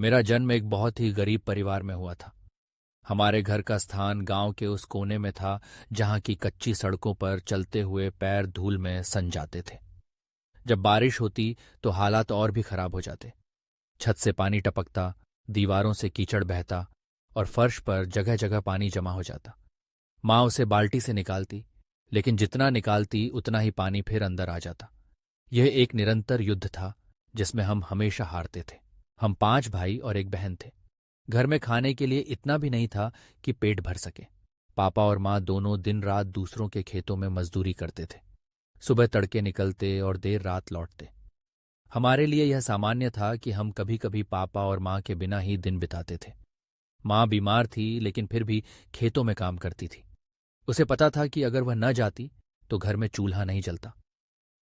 मेरा जन्म एक बहुत ही गरीब परिवार में हुआ था। हमारे घर का स्थान गांव के उस कोने में था जहां की कच्ची सड़कों पर चलते हुए पैर धूल में सन जाते थे। जब बारिश होती तो हालात और भी खराब हो जाते। छत से पानी टपकता, दीवारों से कीचड़ बहता और फर्श पर जगह जगह पानी जमा हो जाता। माँ उसे बाल्टी से निकालती, लेकिन जितना निकालती उतना ही पानी फिर अंदर आ जाता। यह एक निरंतर युद्ध था जिसमें हम हमेशा हारते थे। हम 5 भाई और एक बहन थे। घर में खाने के लिए इतना भी नहीं था कि पेट भर सके। पापा और माँ दोनों दिन रात दूसरों के खेतों में मजदूरी करते थे। सुबह तड़के निकलते और देर रात लौटते। हमारे लिए यह सामान्य था कि हम कभी कभी पापा और माँ के बिना ही दिन बिताते थे। माँ बीमार थी, लेकिन फिर भी खेतों में काम करती थी। उसे पता था कि अगर वह न जाती तो घर में चूल्हा नहीं जलता।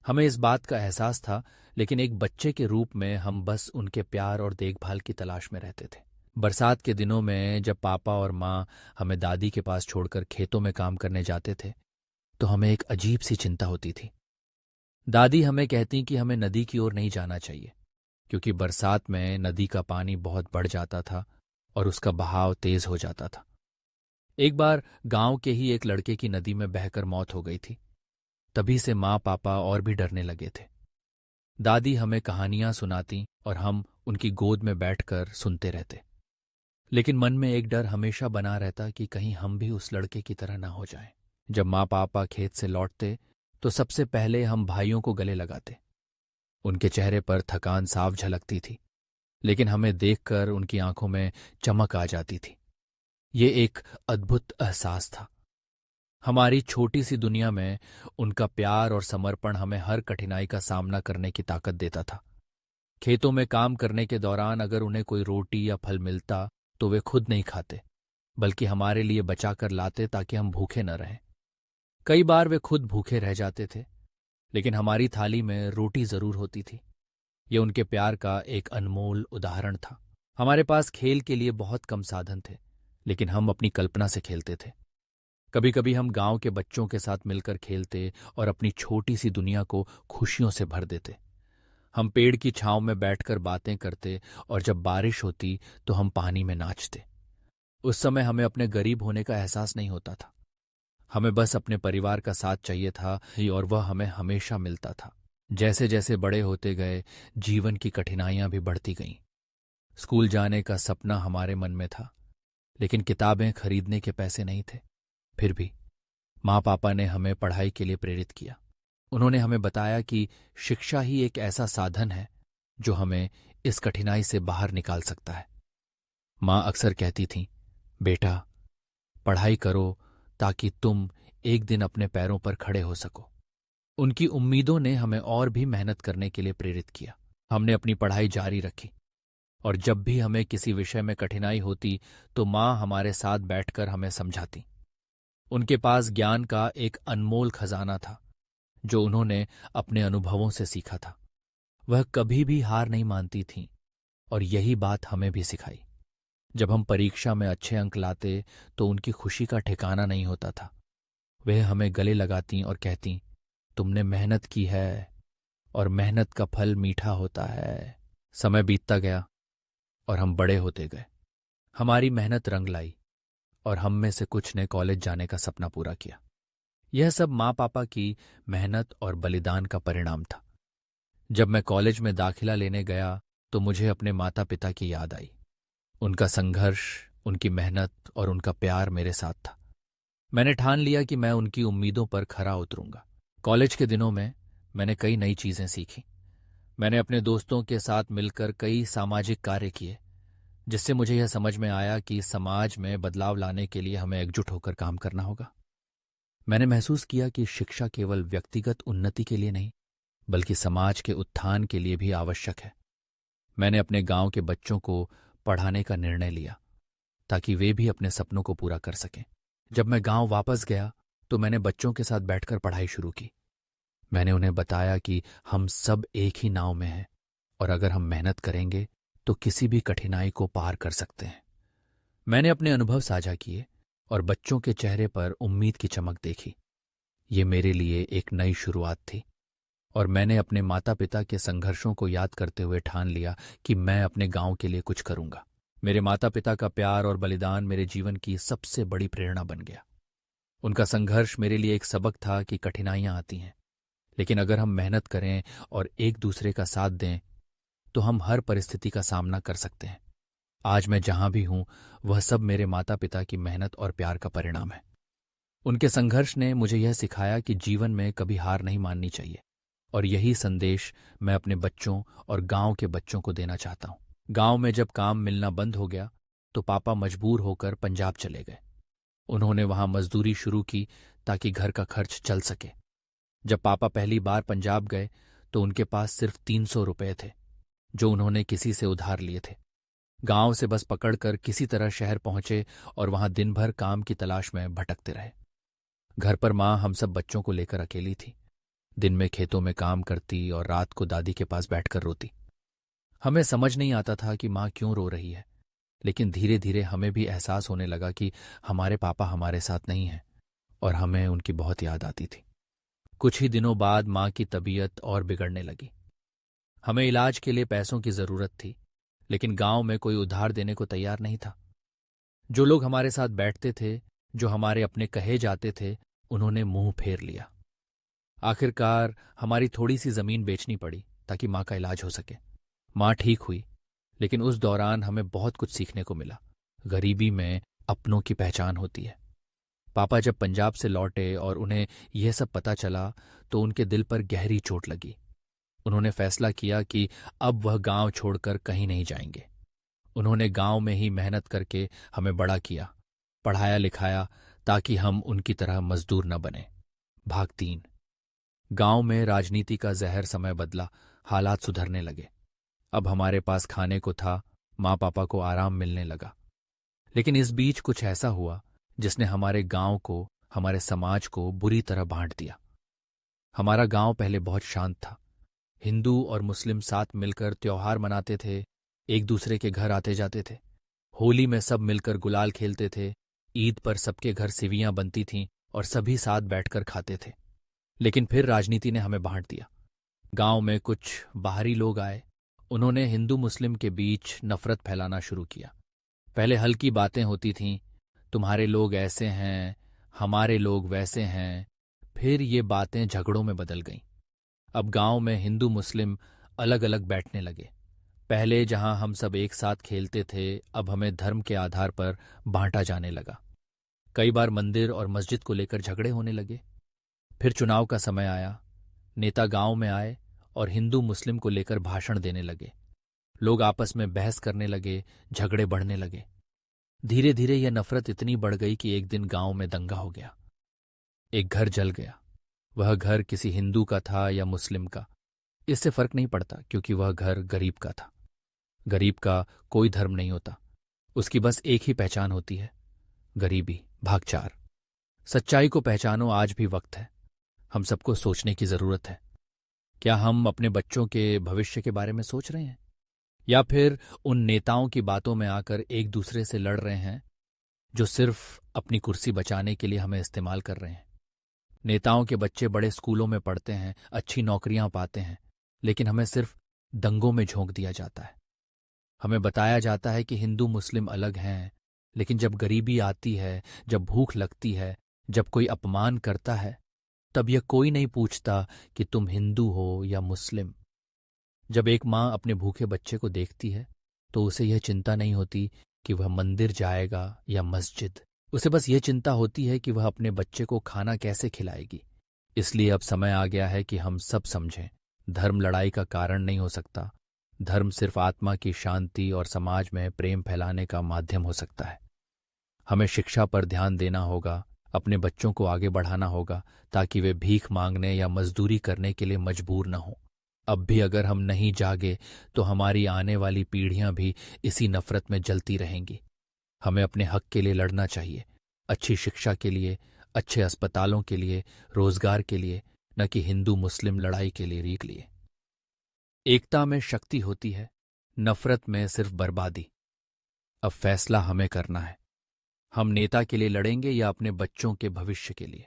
हमें इस बात का एहसास था, लेकिन एक बच्चे के रूप में हम बस उनके प्यार और देखभाल की तलाश में रहते थे। बरसात के दिनों में जब पापा और माँ हमें दादी के पास छोड़कर खेतों में काम करने जाते थे, तो हमें एक अजीब सी चिंता होती थी। दादी हमें कहती कि हमें नदी की ओर नहीं जाना चाहिए, क्योंकि बरसात में नदी का पानी बहुत बढ़ जाता था और उसका बहाव तेज हो जाता था। एक बार गांव के ही एक लड़के की नदी में बहकर मौत हो गई थी। तभी से माँ पापा और भी डरने लगे थे। दादी हमें कहानियां सुनाती और हम उनकी गोद में बैठकर सुनते रहते। लेकिन मन में एक डर हमेशा बना रहता कि कहीं हम भी उस लड़के की तरह ना हो जाएं। जब माँ पापा खेत से लौटते तो सबसे पहले हम भाइयों को गले लगाते। उनके चेहरे पर थकान साफ झलकती थी, लेकिन हमें देखकर उनकी आंखों में चमक आ जाती थी। ये एक अद्भुत एहसास था। हमारी छोटी सी दुनिया में उनका प्यार और समर्पण हमें हर कठिनाई का सामना करने की ताकत देता था। खेतों में काम करने के दौरान अगर उन्हें कोई रोटी या फल मिलता तो वे खुद नहीं खाते, बल्कि हमारे लिए बचा कर लाते ताकि हम भूखे न रहें। कई बार वे खुद भूखे रह जाते थे, लेकिन हमारी थाली में रोटी जरूर होती थी। ये उनके प्यार का एक अनमोल उदाहरण था। हमारे पास खेल के लिए बहुत कम साधन थे, लेकिन हम अपनी कल्पना से खेलते थे। कभी कभी हम गांव के बच्चों के साथ मिलकर खेलते और अपनी छोटी सी दुनिया को खुशियों से भर देते। हम पेड़ की छांव में बैठकर बातें करते और जब बारिश होती तो हम पानी में नाचते। उस समय हमें अपने गरीब होने का एहसास नहीं होता था। हमें बस अपने परिवार का साथ चाहिए था और वह हमें हमेशा मिलता था। जैसे जैसे बड़े होते गए, जीवन की कठिनाइयां भी बढ़ती गईं। स्कूल जाने का सपना हमारे मन में था, लेकिन किताबें खरीदने के पैसे नहीं थे। फिर भी माँ पापा ने हमें पढ़ाई के लिए प्रेरित किया। उन्होंने हमें बताया कि शिक्षा ही एक ऐसा साधन है जो हमें इस कठिनाई से बाहर निकाल सकता है। माँ अक्सर कहती थीं, बेटा, पढ़ाई करो ताकि तुम एक दिन अपने पैरों पर खड़े हो सको। उनकी उम्मीदों ने हमें और भी मेहनत करने के लिए प्रेरित किया। हमने अपनी पढ़ाई जारी रखी और जब भी हमें किसी विषय में कठिनाई होती तो माँ हमारे साथ बैठकर हमें समझाती। उनके पास ज्ञान का एक अनमोल खजाना था जो उन्होंने अपने अनुभवों से सीखा था। वह कभी भी हार नहीं मानती थीं और यही बात हमें भी सिखाई। जब हम परीक्षा में अच्छे अंक लाते तो उनकी खुशी का ठिकाना नहीं होता था। वह हमें गले लगाती और कहती, तुमने मेहनत की है और मेहनत का फल मीठा होता है। समय बीतता गया और हम बड़े होते गए। हमारी मेहनत रंग लाई और हम में से कुछ ने कॉलेज जाने का सपना पूरा किया। यह सब माँ पापा की मेहनत और बलिदान का परिणाम था। जब मैं कॉलेज में दाखिला लेने गया तो मुझे अपने माता पिता की याद आई। उनका संघर्ष, उनकी मेहनत और उनका प्यार मेरे साथ था। मैंने ठान लिया कि मैं उनकी उम्मीदों पर खरा उतरूंगा। कॉलेज के दिनों में मैंने कई नई चीजें सीखी। मैंने अपने दोस्तों के साथ मिलकर कई सामाजिक कार्य किए, जिससे मुझे यह समझ में आया कि समाज में बदलाव लाने के लिए हमें एकजुट होकर काम करना होगा। मैंने महसूस किया कि शिक्षा केवल व्यक्तिगत उन्नति के लिए नहीं, बल्कि समाज के उत्थान के लिए भी आवश्यक है। मैंने अपने गांव के बच्चों को पढ़ाने का निर्णय लिया ताकि वे भी अपने सपनों को पूरा कर सकें। जब मैं गांव वापस गया तो मैंने बच्चों के साथ बैठकर पढ़ाई शुरू की। मैंने उन्हें बताया कि हम सब एक ही नाव में हैं और अगर हम मेहनत करेंगे तो किसी भी कठिनाई को पार कर सकते हैं। मैंने अपने अनुभव साझा किए और बच्चों के चेहरे पर उम्मीद की चमक देखी। ये मेरे लिए एक नई शुरुआत थी और मैंने अपने माता पिता के संघर्षों को याद करते हुए ठान लिया कि मैं अपने गांव के लिए कुछ करूंगा। मेरे माता पिता का प्यार और बलिदान मेरे जीवन की सबसे बड़ी प्रेरणा बन गया। उनका संघर्ष मेरे लिए एक सबक था कि कठिनाइयां आती हैं, लेकिन अगर हम मेहनत करें और एक दूसरे का साथ दें तो हम हर परिस्थिति का सामना कर सकते हैं। आज मैं जहां भी हूं वह सब मेरे माता पिता की मेहनत और प्यार का परिणाम है। उनके संघर्ष ने मुझे यह सिखाया कि जीवन में कभी हार नहीं माननी चाहिए, और यही संदेश मैं अपने बच्चों और गांव के बच्चों को देना चाहता हूं। गांव में जब काम मिलना बंद हो गया तो पापा मजबूर होकर पंजाब चले गए। उन्होंने वहां मजदूरी शुरू की ताकि घर का खर्च चल सके। जब पापा पहली बार पंजाब गए तो उनके पास सिर्फ 300 रुपए थे, जो उन्होंने किसी से उधार लिए थे। गांव से बस पकड़कर किसी तरह शहर पहुंचे और वहां दिन भर काम की तलाश में भटकते रहे। घर पर माँ हम सब बच्चों को लेकर अकेली थी। दिन में खेतों में काम करती और रात को दादी के पास बैठकर रोती। हमें समझ नहीं आता था कि माँ क्यों रो रही है, लेकिन धीरे धीरे हमें भी एहसास होने लगा कि हमारे पापा हमारे साथ नहीं हैं और हमें उनकी बहुत याद आती थी। कुछ ही दिनों बाद माँ की तबीयत और बिगड़ने लगी। हमें इलाज के लिए पैसों की जरूरत थी, लेकिन गांव में कोई उधार देने को तैयार नहीं था। जो लोग हमारे साथ बैठते थे, जो हमारे अपने कहे जाते थे, उन्होंने मुंह फेर लिया। आखिरकार हमारी थोड़ी सी जमीन बेचनी पड़ी ताकि माँ का इलाज हो सके। माँ ठीक हुई, लेकिन उस दौरान हमें बहुत कुछ सीखने को मिला। गरीबी में अपनों की पहचान होती है। पापा जब पंजाब से लौटे और उन्हें यह सब पता चला तो उनके दिल पर गहरी चोट लगी। उन्होंने फैसला किया कि अब वह गांव छोड़कर कहीं नहीं जाएंगे। उन्होंने गांव में ही मेहनत करके हमें बड़ा किया, पढ़ाया लिखाया, ताकि हम उनकी तरह मजदूर न बने। भाग 3। गांव में राजनीति का जहर समय बदला, हालात सुधरने लगे। अब हमारे पास खाने को था, माँ पापा को आराम मिलने लगा। लेकिन इस बीच कुछ ऐसा हुआ जिसने हमारे गांव को, हमारे समाज को बुरी तरह बांट दिया। हमारा गांव पहले बहुत शांत था। हिंदू और मुस्लिम साथ मिलकर त्योहार मनाते थे, एक दूसरे के घर आते जाते थे। होली में सब मिलकर गुलाल खेलते थे। ईद पर सबके घर सिवियां बनती थीं और सभी साथ बैठकर खाते थे। लेकिन फिर राजनीति ने हमें बांट दिया। गांव में कुछ बाहरी लोग आए। उन्होंने हिंदू मुस्लिम के बीच नफरत फैलाना शुरू किया। पहले हल्की बातें होती थीं, तुम्हारे लोग ऐसे हैं, हमारे लोग वैसे हैं। फिर ये बातें झगड़ों में बदल गईं। अब गांव में हिंदू मुस्लिम अलग अलग बैठने लगे। पहले जहां हम सब एक साथ खेलते थे, अब हमें धर्म के आधार पर बांटा जाने लगा। कई बार मंदिर और मस्जिद को लेकर झगड़े होने लगे। फिर चुनाव का समय आया। नेता गांव में आए और हिंदू मुस्लिम को लेकर भाषण देने लगे। लोग आपस में बहस करने लगे, झगड़े बढ़ने लगे। धीरे धीरे यह नफरत इतनी बढ़ गई कि एक दिन गांव में दंगा हो गया। एक घर जल गया। वह घर किसी हिंदू का था या मुस्लिम का, इससे फर्क नहीं पड़ता, क्योंकि वह घर गरीब का था। गरीब का कोई धर्म नहीं होता, उसकी बस एक ही पहचान होती है, गरीबी। भाग 4। सच्चाई को पहचानो, आज भी वक्त है। हम सबको सोचने की जरूरत है। क्या हम अपने बच्चों के भविष्य के बारे में सोच रहे हैं, या फिर उन नेताओं की बातों में आकर एक दूसरे से लड़ रहे हैं जो सिर्फ अपनी कुर्सी बचाने के लिए हमें इस्तेमाल कर रहे हैं? नेताओं के बच्चे बड़े स्कूलों में पढ़ते हैं, अच्छी नौकरियां पाते हैं, लेकिन हमें सिर्फ दंगों में झोंक दिया जाता है। हमें बताया जाता है कि हिंदू मुस्लिम अलग हैं, लेकिन जब गरीबी आती है, जब भूख लगती है, जब कोई अपमान करता है, तब यह कोई नहीं पूछता कि तुम हिंदू हो या मुस्लिम। जब एक माँ अपने भूखे बच्चे को देखती है तो उसे यह चिंता नहीं होती कि वह मंदिर जाएगा या मस्जिद। उसे बस ये चिंता होती है कि वह अपने बच्चे को खाना कैसे खिलाएगी। इसलिए अब समय आ गया है कि हम सब समझें, धर्म लड़ाई का कारण नहीं हो सकता। धर्म सिर्फ आत्मा की शांति और समाज में प्रेम फैलाने का माध्यम हो सकता है। हमें शिक्षा पर ध्यान देना होगा, अपने बच्चों को आगे बढ़ाना होगा, ताकि वे भीख मांगने या मजदूरी करने के लिए मजबूर न हों। अब भी अगर हम नहीं जागे तो हमारी आने वाली पीढ़ियां भी इसी नफरत में जलती रहेंगी। हमें अपने हक के लिए लड़ना चाहिए, अच्छी शिक्षा के लिए, अच्छे अस्पतालों के लिए, रोजगार के लिए, न कि हिंदू मुस्लिम लड़ाई के लिए लिए। एकता में शक्ति होती है, नफरत में सिर्फ बर्बादी। अब फैसला हमें करना है, हम नेता के लिए लड़ेंगे या अपने बच्चों के भविष्य के लिए।